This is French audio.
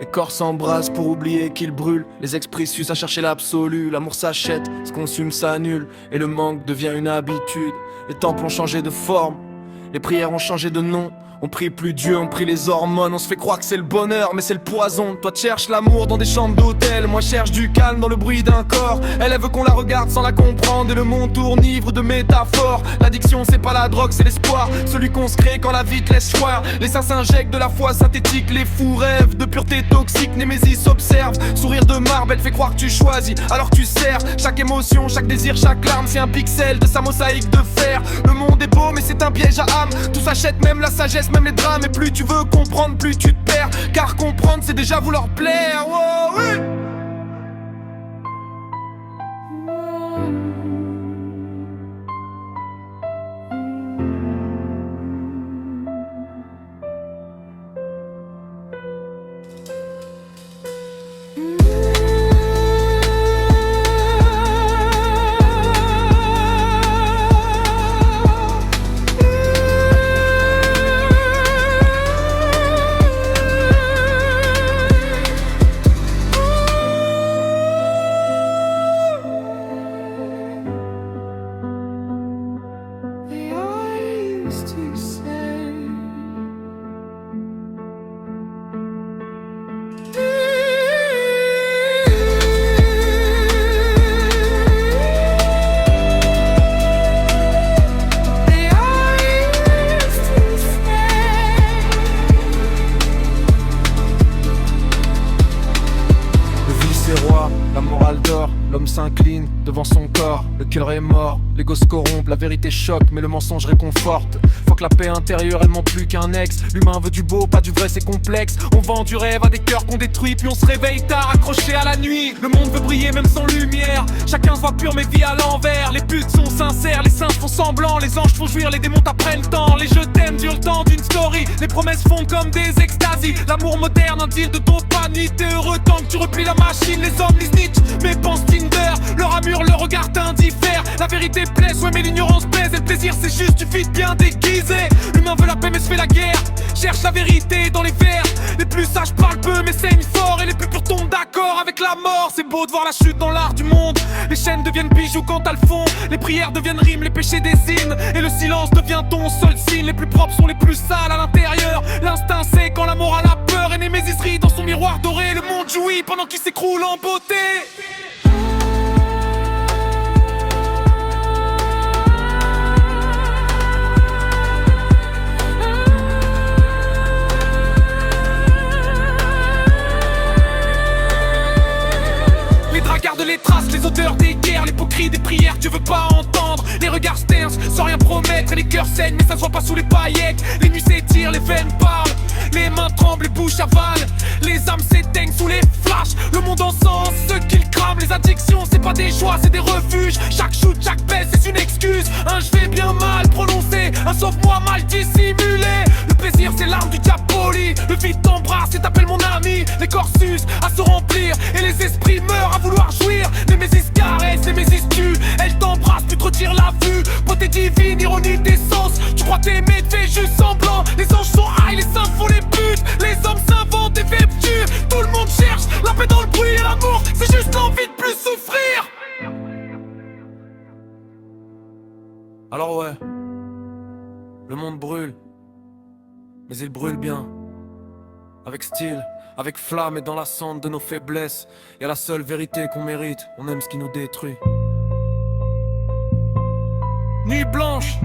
corps s'embrassent pour oublier qu'ils brûlent. Les esprits s'usent à chercher l'absolu. L'amour s'achète, se consume, s'annule. Et le manque devient une habitude. Les temples ont changé de forme, les prières ont changé de nom. On prie plus Dieu, on prie les hormones. On se fait croire que c'est le bonheur, mais c'est le poison. Toi tu cherches l'amour dans des chambres d'hôtel, moi cherche du calme dans le bruit d'un corps. Elle veut qu'on la regarde sans la comprendre. Et le monde tourne ivre de métaphores. L'addiction c'est pas la drogue, c'est l'espoir. Celui qu'on se crée quand la vie te laisse choir. Les saints s'injectent de la foi synthétique. Les fous rêvent de pureté toxique. Némésis observe, sourire de marbre. Elle fait croire que tu choisis, alors tu sers. Chaque émotion, chaque désir, chaque larme, c'est un pixel de sa mosaïque de fer. Le monde est beau mais c'est un piège à âme. Tout s'achète, même la sagesse, même les drames. Et plus tu veux comprendre, plus tu te perds. Car comprendre c'est déjà vouloir plaire. Oh, oui. La morale dort, l'homme s'incline devant son corps. Le cœur est mort, l'ego se corrompt, la vérité choque mais le mensonge réconforte. Faut que la paix intérieure elle ment plus qu'un ex. L'humain veut du beau, pas du vrai, c'est complexe. On vend du rêve à des cœurs qu'on détruit. Puis on se réveille tard, accroché à la nuit. Le monde veut briller même sans lumière. Chacun se voit pur mais vit à l'envers. Les putes sont sincères, les saints font semblant. Les anges font jouir, les démons t'apprennent le temps. Les je t'aime durent le temps d'une story. Les promesses font comme des extasies. L'amour moderne, un deal de dopamine. T'es heureux tant que tu replies la machine. Les hommes, les snitch, mais pense Tinder. Leur amure, le regard t'indiffère. La vérité blesse, ouais mais l'ignorance pèse. Et le plaisir c'est juste du vide bien déguisé. L'humain veut la paix mais se fait la guerre. Cherche la vérité dans les vers. Les plus sages parlent peu mais saignent fort. Et les plus purs tombent d'accord avec la mort. C'est beau de voir la chute dans l'art du monde. Les chaînes deviennent bijoux quand elles le fond. Les prières deviennent rimes, les péchés des hymnes. Et le silence devient ton seul signe. Les plus propres sont les plus sales à l'intérieur. L'instinct c'est quand la morale a peur. Et Némésis rit dans son miroir doré. Le monde jouit pendant qu'il s'écroule en beauté. Garde les traces, les odeurs des guerres, l'hypocrisie des prières que tu veux pas entendre. Les regards sterns sans rien promettre et les cœurs saignent mais ça se voit pas sous les paillettes. Les nuits s'étirent, les veines parlent, les mains tremblent, les bouches avalent. Les âmes s'éteignent sous les flashs, le monde en sens, ce qu'ils crament. Les addictions c'est pas des choix, c'est des refuges. Chaque shoot, chaque baisse c'est une excuse. Un je vais bien mal prononcé, un sauve-moi mal dissimulé. Le plaisir c'est l'arme du diable poli. Le vide t'embrasse et t'appelle mon ami. Les corps s'usent à se remplir et les esprits meurent à vouloir jouir. Némésis caresse, Némésis tue. Elle t'embrasse, tu te retires la vue. Beauté divine, ironie des sens. Tu crois t'aimer, tu fais juste semblant. Les anges sont high, les saints font les buts. Les hommes s'inventent des vertus. Tout le monde cherche la paix dans le bruit et l'amour. C'est juste l'envie de plus souffrir. Alors ouais, le monde brûle, mais il brûle bien. Avec style, avec flamme et dans la cendre de nos faiblesses. Y'a la seule vérité qu'on mérite, on aime ce qui nous détruit. Nuit blanche,